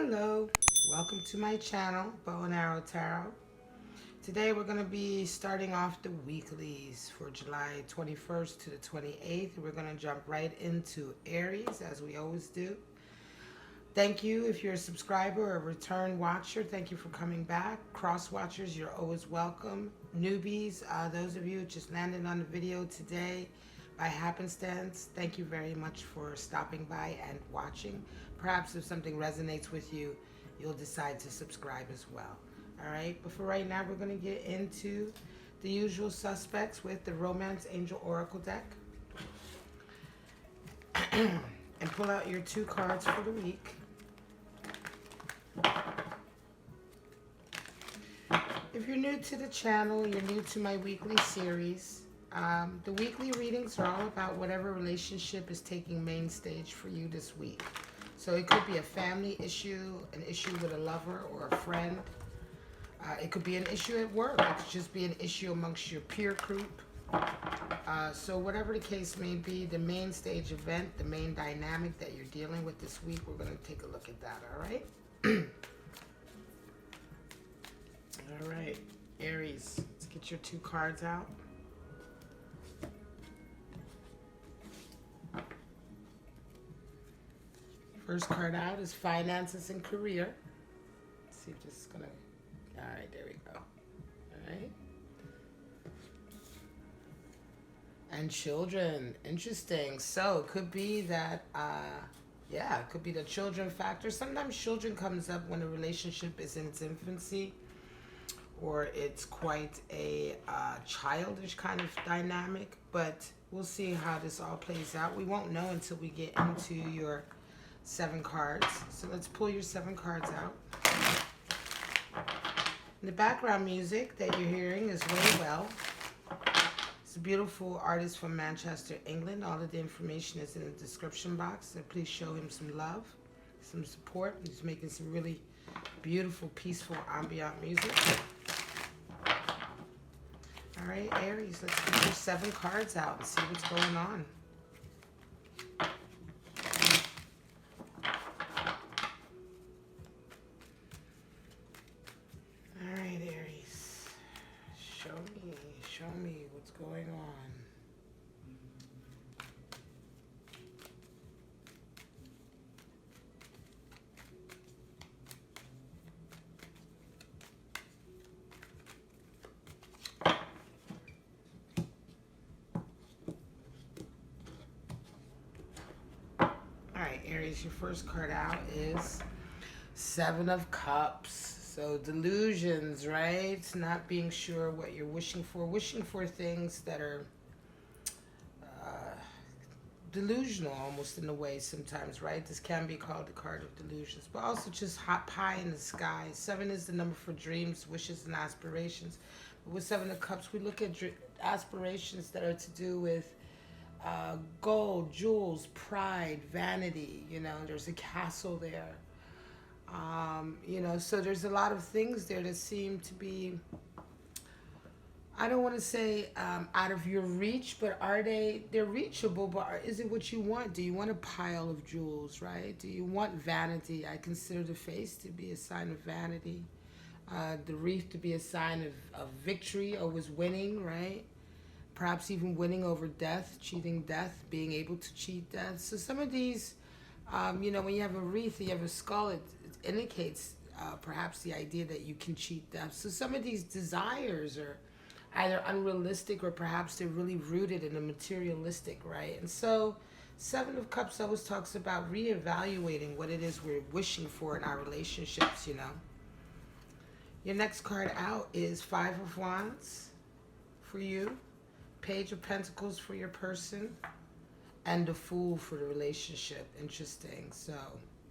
Hello, welcome to my channel, Bow and Arrow Tarot. Today we're going to be starting off the weeklies for July 21st to the 28th. We're going to jump right into Aries as we always do. Thank you if you're a subscriber or a return watcher. Thank you for coming back. Cross watchers, you're always welcome. Newbies, those of you who just landed on the video today by happenstance, thank you very much for stopping by and watching. Perhaps if something resonates with you, you'll decide to subscribe as well. All right, but for right now, we're going to get into the usual suspects with the Romance Angel Oracle deck. And pull out your 2 cards for the week. If you're new to the channel, you're new to my weekly series, the weekly readings are all about whatever relationship is taking main stage for you this week. So it could be a family issue, an issue with a lover or a friend. It could be an issue at work. It could just be an issue amongst your peer group. So whatever the case may be, the main stage event, the main dynamic that you're dealing with this week, we're going to take a look at that, all right? All right, Aries, let's get your 2 cards out. First card out is finances and career. Let's see if this is going to... All right, there we go. All right. And children, interesting. So it could be that, yeah, it could be the children factor. Sometimes children comes up when a relationship is in its infancy, or it's quite a childish kind of dynamic. But we'll see how this all plays out. We won't know until we get into your 7 cards. So let's pull your 7 cards out. The background music that you're hearing is Waywell. It's a beautiful artist from Manchester, England. All of the information is in the description box, so please show him some love, some support. He's making some really beautiful, peaceful, ambient music. All right, Aries, let's get your 7 cards out and see what's going on. All right, Aries, show me what's going on. Aries, your first card out is 7 of Cups. So delusions, right? Not being sure what you're wishing for things that are delusional almost in a way sometimes, right? This can be called the card of delusions, but also just hot pie in the sky. 7 is the number for dreams, wishes, and aspirations. But with 7 of Cups, we look at aspirations that are to do with gold, jewels, pride, vanity. You know, there's a castle there. You know, so there's a lot of things there that seem to be, I don't want to say out of your reach, but they're reachable, but is it what you want? Do you want a pile of jewels, right? Do you want vanity? I consider the face to be a sign of vanity. The wreath to be a sign of victory, always winning, right? Perhaps even winning over death, cheating death, being able to cheat death. So some of these, you know, when you have a wreath, you have a skull, it indicates perhaps the idea that you can cheat death. So some of these desires are either unrealistic or perhaps they're really rooted in the materialistic, right? And so 7 of Cups always talks about reevaluating what it is we're wishing for in our relationships, you know. Your next card out is 5 of Wands for you. Page of Pentacles for your person, and the Fool for the relationship. Interesting. So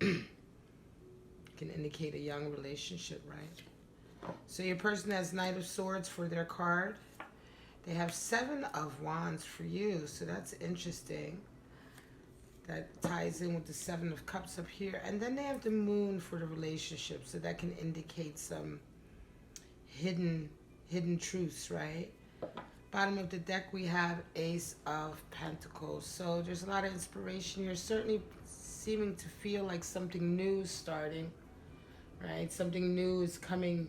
can indicate a young relationship, right? So your person has Knight of Swords for their card. They have 7 of Wands for you, so that's interesting. That ties in with the 7 of Cups up here. And then they have the Moon for the relationship, so that can indicate some hidden truths, right? Bottom of the deck, we have Ace of Pentacles. So there's a lot of inspiration here. Certainly seeming to feel like something new is starting. right? Something new is coming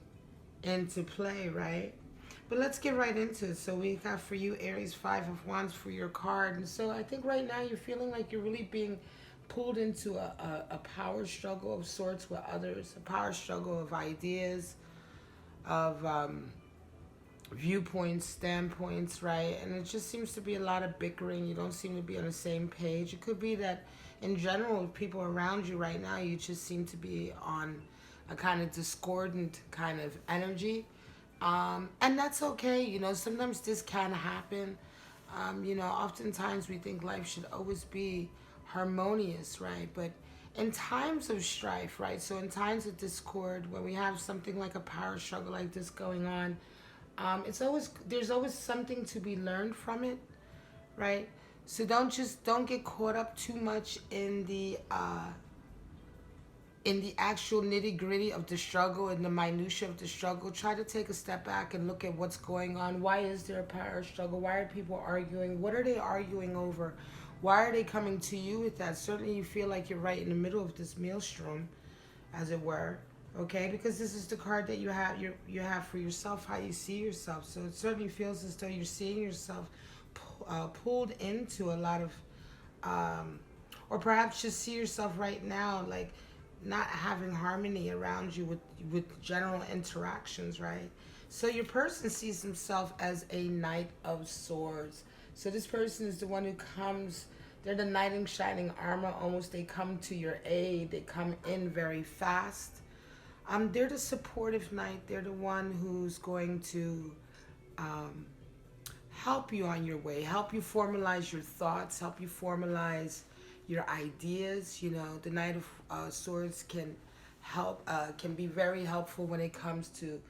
into play, right? But let's get right into it. So we got for you Aries 5 of Wands for your card. And so I think right now you're feeling like you're really being pulled into a power struggle of sorts with others, a power struggle of ideas, of viewpoints, standpoints, right? And it just seems to be a lot of bickering. You don't seem to be on the same page. It could be that in general, with people around you right now, you just seem to be on a kind of discordant kind of energy. And that's okay. You know, sometimes this can happen. You know, oftentimes we think life should always be harmonious, right? But in times of strife, right? So in times of discord, when we have something like a power struggle like this going on, there's always something to be learned from it, right? So don't get caught up too much in the actual nitty gritty of the struggle and the minutia of the struggle. Try to take a step back and look at what's going on. Why is there a power struggle? Why are people arguing? What are they arguing over? Why are they coming to you with that? Certainly you feel like you're right in the middle of this maelstrom, as it were. Okay, because this is the card that you have for yourself, how you see yourself. So it certainly feels as though you're seeing yourself pulled into a lot of, or perhaps just see yourself right now like not having harmony around you with general interactions, right? So your person sees himself as a Knight of Swords. So this person is the one who comes. They're the knight in shining armor. Almost, they come to your aid. They come in very fast. They're the supportive knight. They're the one who's going to help you on your way, help you formalize your thoughts, help you formalize your ideas. You know, the Knight of Swords can can be very helpful when it comes to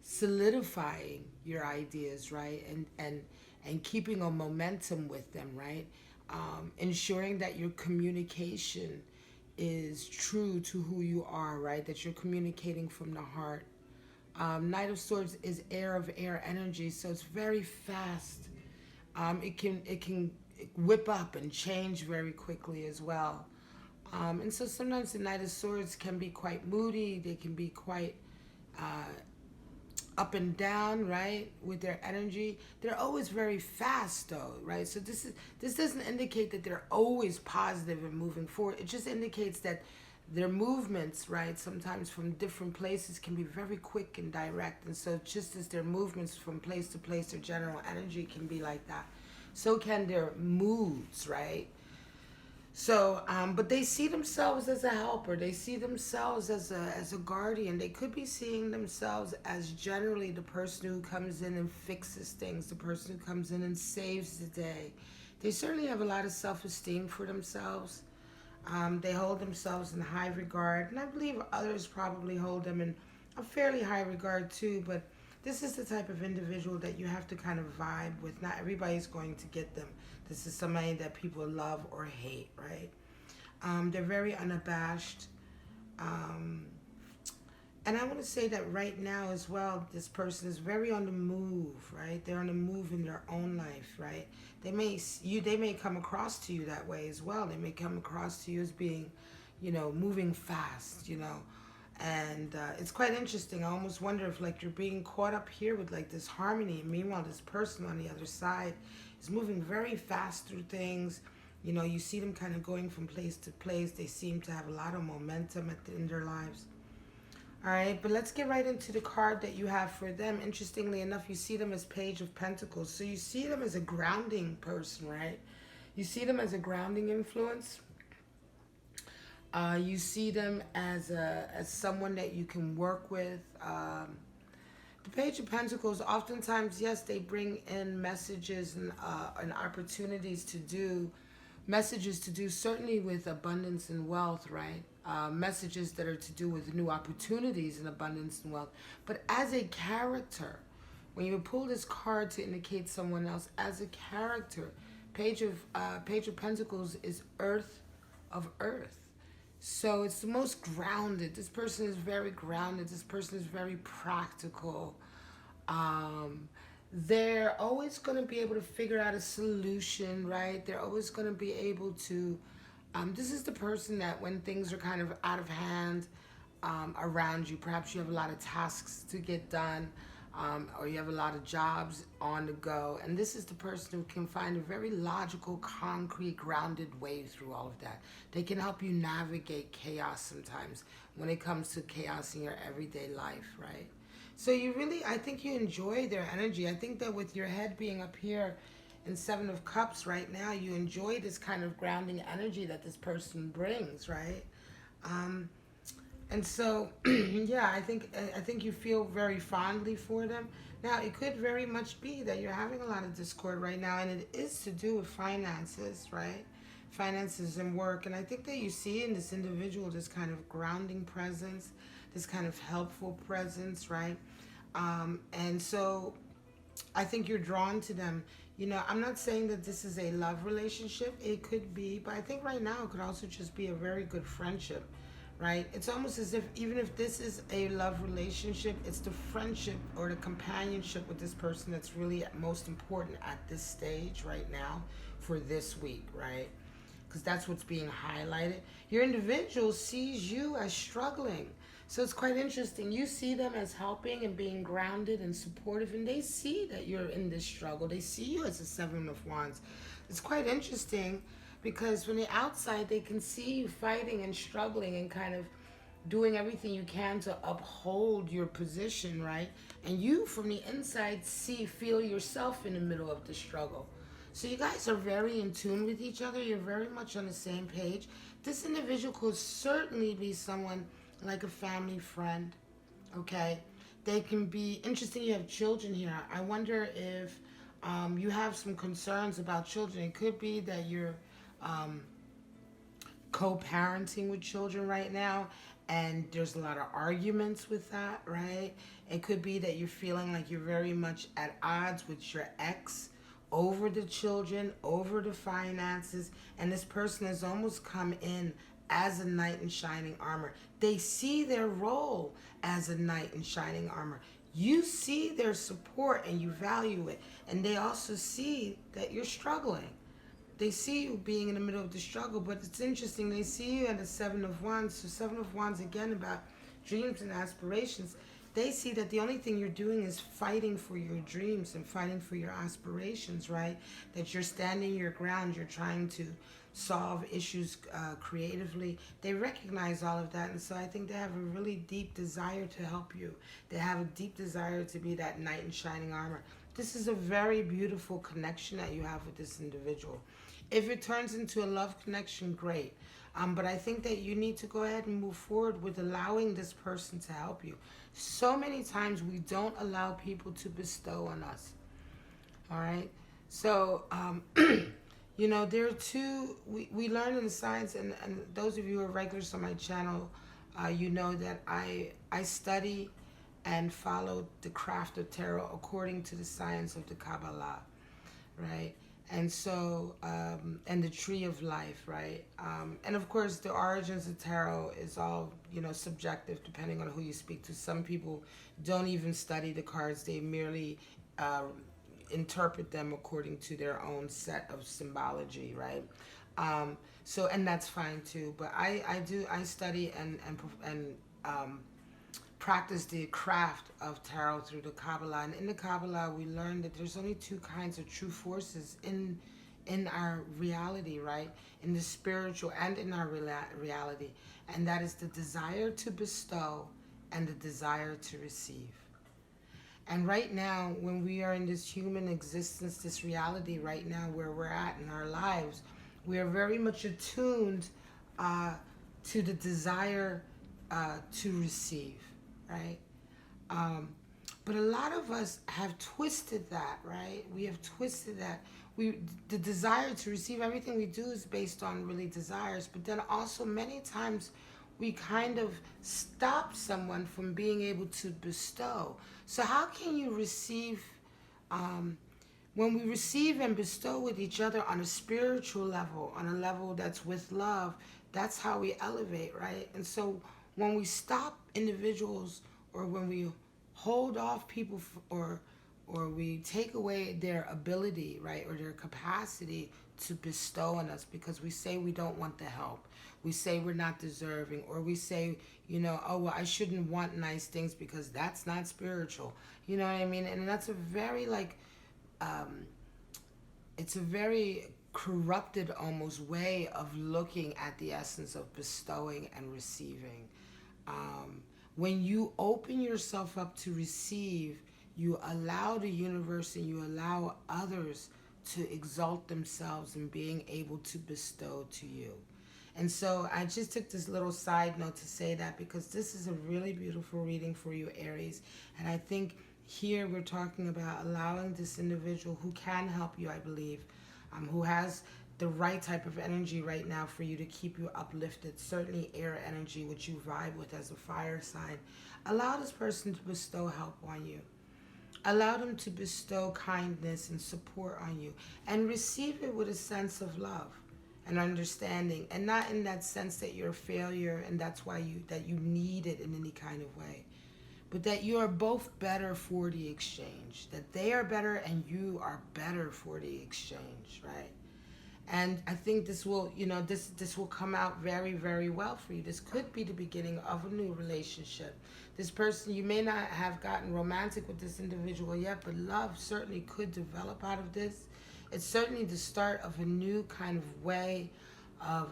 solidifying your ideas, right? And keeping a momentum with them, right? Ensuring that your communication is true to who you are, right? That you're communicating from the heart. Knight of Swords is air of air energy, so it's very fast. It can whip up and change very quickly as well. And so sometimes the Knight of Swords can be quite moody. They can be quite up and down, right, with their energy. They're always very fast though, right? So this doesn't indicate that they're always positive and moving forward. It just indicates that their movements, right, sometimes from different places can be very quick and direct. And so just as their movements from place to place, their general energy can be like that, so can their moods, right? So, but they see themselves as a helper. They see themselves as a guardian. They could be seeing themselves as generally the person who comes in and fixes things, the person who comes in and saves the day. They certainly have a lot of self-esteem for themselves. They hold themselves in high regard, and I believe others probably hold them in a fairly high regard too, but this is the type of individual that you have to kind of vibe with. Not everybody's going to get them. This is somebody that people love or hate, right? They're very unabashed. And I want to say that right now as well, this person is very on the move, right? They're on the move in their own life, right? They may come across to you that way as well. They may come across to you as being, you know, moving fast, you know. And it's quite interesting. I almost wonder if like you're being caught up here with like this harmony, and meanwhile this person on the other side is moving very fast through things. You know, you see them kind of going from place to place. They seem to have a lot of momentum in their lives. All right, but let's get right into the card that you have for them. Interestingly enough, you see them as Page of Pentacles. So you see them as a grounding person, right? You see them as a grounding influence. You see them as someone that you can work with. The Page of Pentacles, oftentimes, yes, they bring in messages and opportunities to do, certainly with abundance and wealth, right? Messages that are to do with new opportunities and abundance and wealth. But as a character, when you pull this card to indicate someone else, as a character, Page of Pentacles is Earth of Earth. So it's the most grounded. This person is very grounded. This person is very practical. They're always going to be able to figure out a solution, right? They're always going to be able to... this is the person that when things are kind of out of hand, around you. Perhaps you have a lot of tasks to get done, or you have a lot of jobs on the go. And this is the person who can find a very logical, concrete, grounded way through all of that. They can help you navigate chaos sometimes when it comes to chaos in your everyday life, right? So you really, I think you enjoy their energy. I think that with your head being up here in Seven of Cups right now, you enjoy this kind of grounding energy that this person brings, right? And so, yeah, I think you feel very fondly for them. Now, it could very much be that you're having a lot of discord right now, and it is to do with finances, right? Finances and work. And I think that you see in this individual this kind of grounding presence, this kind of helpful presence, right? And so I think you're drawn to them. You know, I'm not saying that this is a love relationship. It could be, but I think right now it could also just be a very good friendship, right? It's almost as if even if this is a love relationship, it's the friendship or the companionship with this person that's really most important at this stage right now for this week, right? Because that's what's being highlighted. Your individual sees you as struggling. So it's quite interesting. You see them as helping and being grounded and supportive, and they see that you're in this struggle. They see you as a Seven of Wands. It's quite interesting because from the outside, they can see you fighting and struggling and kind of doing everything you can to uphold your position, right? And you, from the inside, feel yourself in the middle of the struggle. So you guys are very in tune with each other. You're very much on the same page. This individual could certainly be someone like a family friend, okay? They can be interesting. You have children here. I wonder if you have some concerns about children. It could be that you're co-parenting with children right now, and there's a lot of arguments with that, right? It could be that you're feeling like you're very much at odds with your ex over the children, over the finances, and this person has almost come in as a knight in shining armor. They see their role as a knight in shining armor. You see their support and you value it. And they also see that you're struggling. They see you being in the middle of the struggle, but it's interesting. They see you at the Seven of Wands. So Seven of Wands, again, about dreams and aspirations. They see that the only thing you're doing is fighting for your dreams and fighting for your aspirations, right? That you're standing your ground. You're trying to solve issues creatively. They recognize all of that, and so I think they have a really deep desire to help you. They have a deep desire to be that knight in shining armor. This is a very beautiful connection that you have with this individual. If it turns into a love connection, great. But I think that you need to go ahead and move forward with allowing this person to help you. So many times we don't allow people to bestow on us. All right? So, you know, there are two, we learn in science, and those of you who are regulars on my channel, you know that I study and follow the craft of tarot according to the science of the Kabbalah, right? And so, and the tree of life, right? And of course, the origins of tarot is all, you know, subjective depending on who you speak to. Some people don't even study the cards. They merely interpret them according to their own set of symbology, right? So, and that's fine too. But I study and practice the craft of tarot through the Kabbalah. And in the Kabbalah, we learn that there's only two kinds of true forces in our reality, right? In the spiritual and in our reality. And that is the desire to bestow and the desire to receive. And right now, when we are in this human existence, this reality right now where we're at in our lives, we are very much attuned to the desire to receive, right? But a lot of us have twisted that, right? We have twisted that. The desire to receive, everything we do is based on really desires, but then also many times we kind of stop someone from being able to bestow. So how can you receive, when we receive and bestow with each other on a spiritual level, on a level that's with love, that's how we elevate, right? And so when we stop individuals, or when we hold off people, or we take away their ability, right, or their capacity to bestow on us because we say we don't want the help. We say we're not deserving, or we say, you know, oh, well, I shouldn't want nice things because that's not spiritual. You know what I mean? And that's a very, like, it's a very corrupted almost way of looking at the essence of bestowing and receiving. When you open yourself up to receive, you allow the universe and you allow others to exalt themselves in being able to bestow to you. And so I just took this little side note to say that because this is a really beautiful reading for you, Aries. And I think here we're talking about allowing this individual who can help you, I believe, who has the right type of energy right now for you to keep you uplifted. Certainly air energy, which you vibe with as a fire sign. Allow this person to bestow help on you. Allow them to bestow kindness and support on you. And receive it with a sense of love and understanding. And not in that sense that you're a failure and that's why you need it in any kind of way. But that you are both better for the exchange. That they are better and you are better for the exchange, right? And I think this will, you know, this will come out very, very well for you. This could be the beginning of a new relationship. This person, you may not have gotten romantic with this individual yet, but love certainly could develop out of this. It's certainly the start of a new kind of way of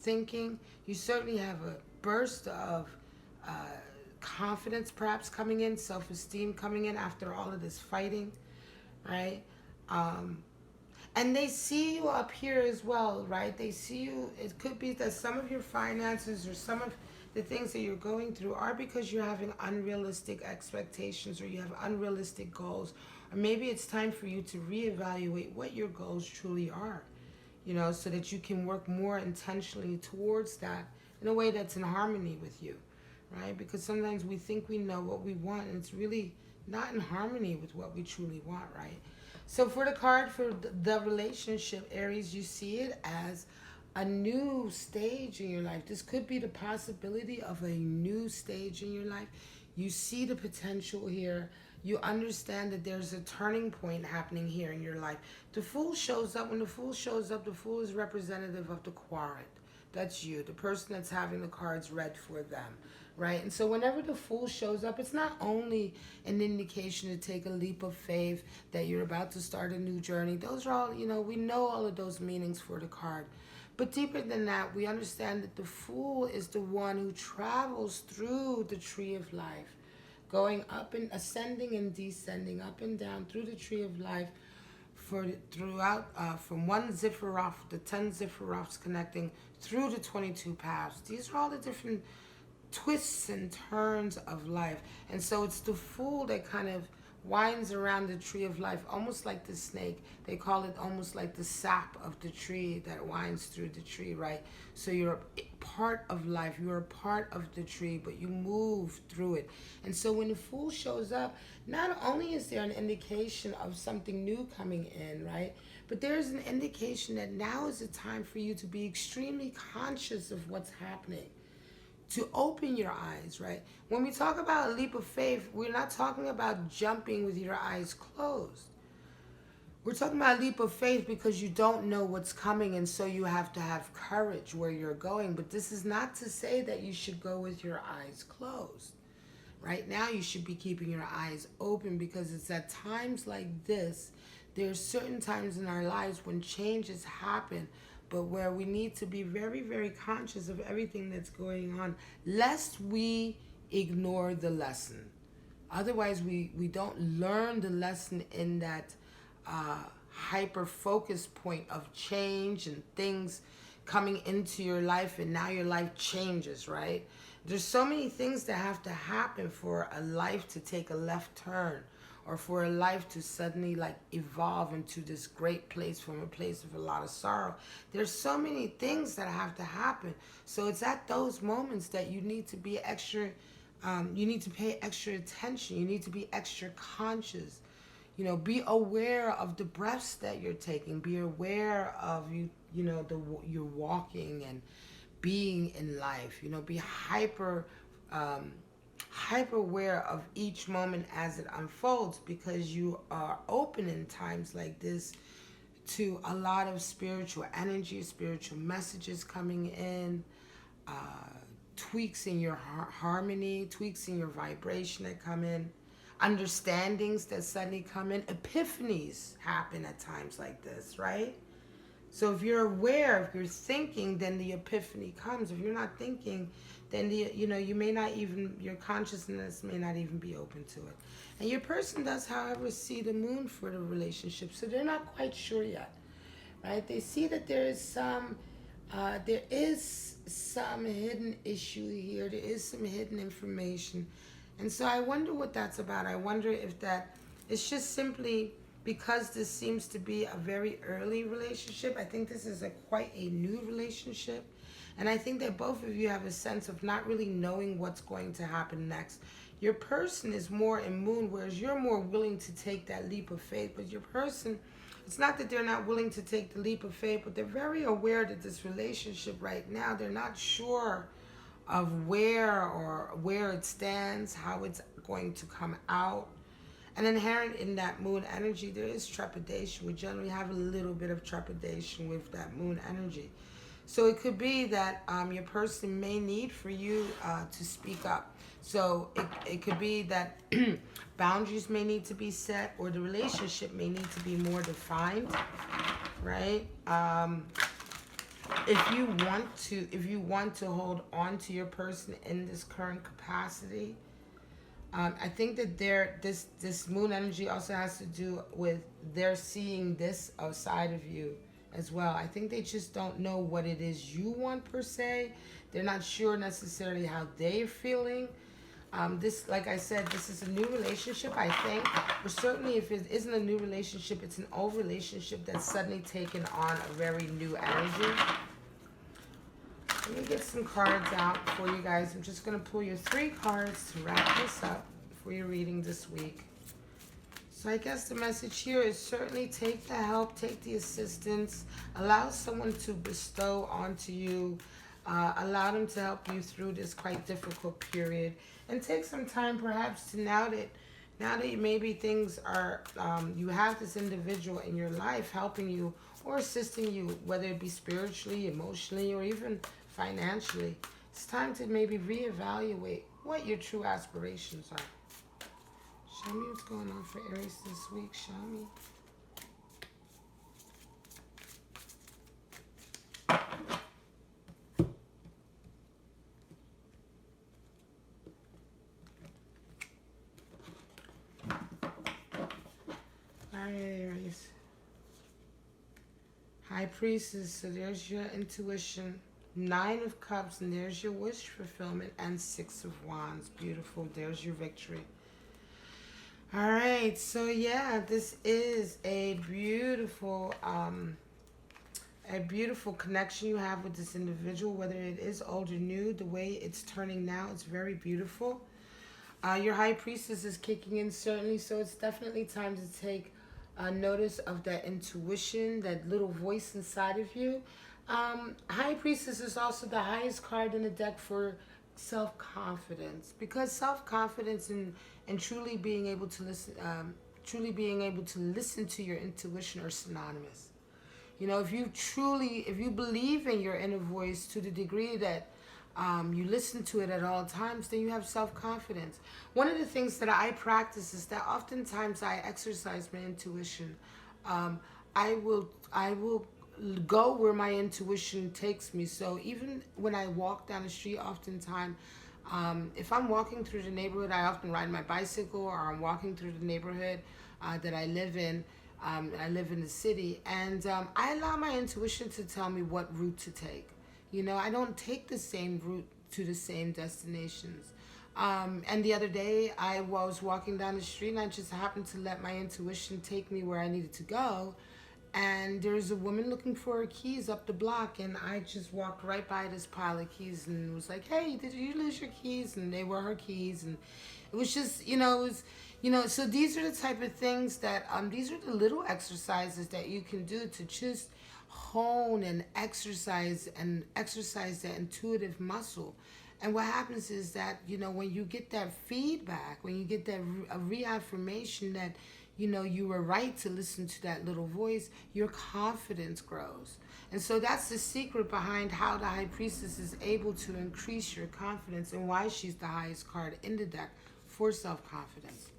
thinking. You certainly have a burst of confidence perhaps coming in, self-esteem coming in after all of this fighting, right? And they see you up here as well, right? They see you. It could be that some of your finances or some of the things that you're going through are because you're having unrealistic expectations or you have unrealistic goals. Or maybe it's time for you to reevaluate what your goals truly are, you know, so that you can work more intentionally towards that in a way that's in harmony with you, right? Because sometimes we think we know what we want and it's really not in harmony with what we truly want, right? So for the card for the relationship, Aries, you see it as a new stage in your life. This could be the possibility of a new stage in your life. You see the potential here. You understand that there's a turning point happening here in your life. The Fool shows up. When the Fool shows up, the Fool is representative of the Querent. That's you, the person that's having the cards read for them, right? And so whenever the Fool shows up, it's not only an indication to take a leap of faith, that you're about to start a new journey. Those are all, you know, we know all of those meanings for the card. But deeper than that, we understand that the Fool is the one who travels through the tree of life, going up and ascending and descending, up and down through the tree of life, throughout from one Zipharov, the 10 Zipharovs connecting through the 22 paths. These are all the different twists and turns of life. And so it's the Fool that kind of winds around the tree of life, almost like the snake. They call it almost like the sap of the tree that winds through the tree, right? So you're a part of life. You're a part of the tree, but you move through it. And so when the Fool shows up, not only is there an indication of something new coming in, right? But there's an indication that now is the time for you to be extremely conscious of what's happening, to open your eyes, right? When we talk about a leap of faith, we're not talking about jumping with your eyes closed. We're talking about a leap of faith because you don't know what's coming, and so you have to have courage where you're going. But this is not to say that you should go with your eyes closed. Right now, you should be keeping your eyes open, because it's at times like this, there's certain times in our lives when changes happen, but where we need to be very, very conscious of everything that's going on, lest we ignore the lesson. Otherwise, we don't learn the lesson in that hyper-focus point of change and things coming into your life, and now your life changes, right? There's so many things that have to happen for a life to take a left turn, or for a life to suddenly like evolve into this great place from a place of a lot of sorrow. There's so many things that have to happen. So it's at those moments that you need to be extra, you need to pay extra attention. You need to be extra conscious. You know, be aware of the breaths that you're taking. Be aware of you're walking and being in life. You know, be hyper aware of each moment as it unfolds, because you are open in times like this to a lot of spiritual energy, spiritual messages coming in, tweaks in your harmony, tweaks in your vibration that come in, understandings that suddenly come in, epiphanies happen at times like this, right? So if you're aware, if you're thinking, then the epiphany comes. If you're not thinking, then you may not even, your consciousness may not even be open to it. And your person does, however, see the moon for the relationship, so they're not quite sure yet, right? They see that there is some hidden issue here. There is some hidden information. And so I wonder what that's about. I wonder if that it's just simply because this seems to be a very early relationship. I think this is quite a new relationship. And I think that both of you have a sense of not really knowing what's going to happen next. Your person is more in moon, whereas you're more willing to take that leap of faith. But your person, it's not that they're not willing to take the leap of faith, but they're very aware that this relationship right now, they're not sure of where it stands, how it's going to come out. And inherent in that moon energy, there is trepidation. We generally have a little bit of trepidation with that moon energy. So it could be that your person may need for you to speak up. So it could be that boundaries may need to be set, or the relationship may need to be more defined, right? If you want to hold on to your person in this current capacity, I think that this moon energy also has to do with they're seeing this outside of you as well. I think they just don't know what it is you want per se. They're not sure necessarily how they're feeling. This, like I said, this is a new relationship, I think. But certainly if it isn't a new relationship, it's an old relationship that's suddenly taken on a very new energy. Let me get some cards out for you guys. I'm just going to pull your 3 cards to wrap this up for your reading this week. So I guess the message here is certainly take the help, take the assistance, allow someone to bestow onto you, allow them to help you through this quite difficult period, and take some time perhaps to now that maybe things are, you have this individual in your life helping you or assisting you, whether it be spiritually, emotionally, or even financially. It's time to maybe reevaluate what your true aspirations are. Show me what's going on for Aries this week. Show me. All right, Aries. High Priestess, so there's your intuition. 9 of Cups, and there's your wish fulfillment, and 6 of Wands. Beautiful. There's your victory. All right, so yeah, this is a beautiful connection you have with this individual, whether it is old or new. The way it's turning now, it's very beautiful. Your High Priestess is kicking in, certainly, so it's definitely time to take notice of that intuition, that little voice inside of you. High Priestess is also the highest card in the deck for self-confidence, because self-confidence and truly being able to listen to your intuition are synonymous. You know, if you believe in your inner voice to the degree that you listen to it at all times, then you have self-confidence. One of the things that I practice is that oftentimes I exercise my intuition. I will go where my intuition takes me. So even when I walk down the street, oftentimes, if I'm walking through the neighborhood, I often ride my bicycle, or I'm walking through the neighborhood that I live in. I live in the city, and I allow my intuition to tell me what route to take. You know, I don't take the same route to the same destinations. And the other day, I was walking down the street, and I just happened to let my intuition take me where I needed to go. And there's a woman looking for her keys up the block, and I just walked right by this pile of keys and was like, "Hey, did you lose your keys?" And they were her keys, and it was just, so these are the type of things that, these are the little exercises that you can do to just hone and exercise that intuitive muscle. And what happens is that, when you get that feedback, when you get that reaffirmation that you know, you were right to listen to that little voice, your confidence grows. And so that's the secret behind how the High Priestess is able to increase your confidence and why she's the highest card in the deck for self-confidence.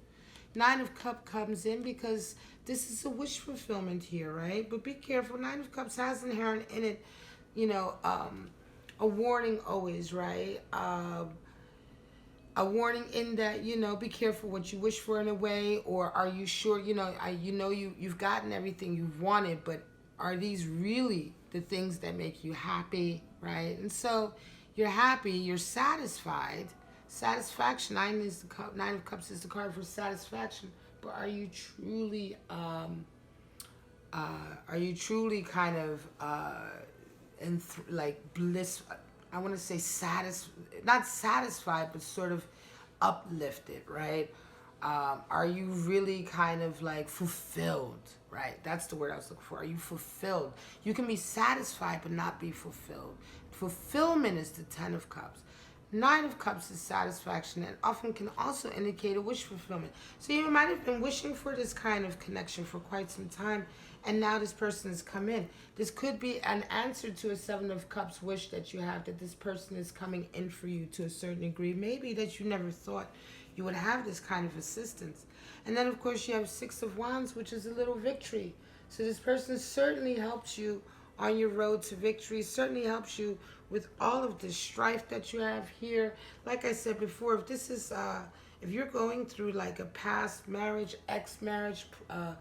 Nine of Cups comes in because this is a wish fulfillment here, right? But be careful. Nine of Cups has inherent in it, you know, a warning always, right? A warning in that, you know, be careful what you wish for in a way, or are you sure, you know, you've gotten everything you've wanted, but are these really the things that make you happy, right? And so you're happy, you're satisfied. Satisfaction, Nine of Cups is the card for satisfaction, but are you truly kind of like bliss? I want to say not satisfied, but sort of uplifted, right? Are you really kind of like fulfilled, right? That's the word I was looking for. Are you fulfilled? You can be satisfied, but not be fulfilled. Fulfillment is the Ten of Cups. Nine of Cups is satisfaction, and often can also indicate a wish fulfillment. So you might have been wishing for this kind of connection for quite some time, and now this person has come in. This could be an answer to a Seven of Cups wish that you have, that this person is coming in for you to a certain degree. Maybe that you never thought you would have this kind of assistance. And then, of course, you have Six of Wands, which is a little victory. So this person certainly helps you on your road to victory, certainly helps you with all of the strife that you have here. Like I said before, if this is, if you're going through like a past marriage, ex-marriage, a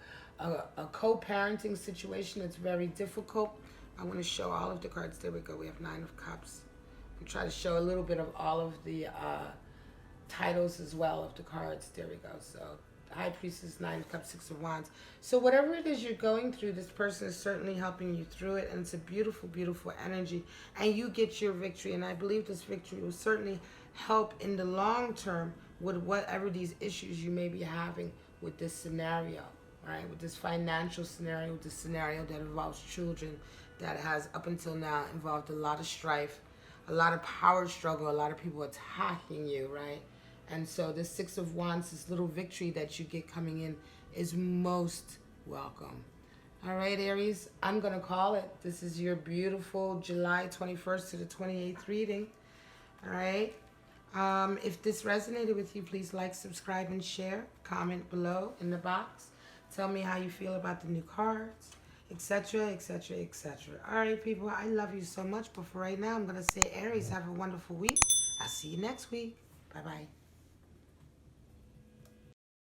co-parenting situation that's very difficult, I want to show all of the cards. There we go. We have Nine of Cups. We try to show a little bit of all of the titles as well of the cards. There we go. So High Priestess, Nine of Cups, Six of Wands. So whatever it is you're going through, this person is certainly helping you through it, and it's a beautiful, beautiful energy, and you get your victory. And I believe this victory will certainly help in the long term with whatever these issues you may be having with this scenario, right? With this financial scenario, with this scenario that involves children, that has up until now involved a lot of strife, a lot of power struggle, a lot of people attacking you, right? And so this Six of Wands, this little victory that you get coming in, is most welcome. All right, Aries, I'm going to call it. This is your beautiful July 21st to the 28th reading. All right. If this resonated with you, please like, subscribe, and share. Comment below in the box. Tell me how you feel about the new cards, etc., etc., etc. All right, people, I love you so much. But for right now, I'm going to say, Aries, have a wonderful week. I'll see you next week. Bye-bye.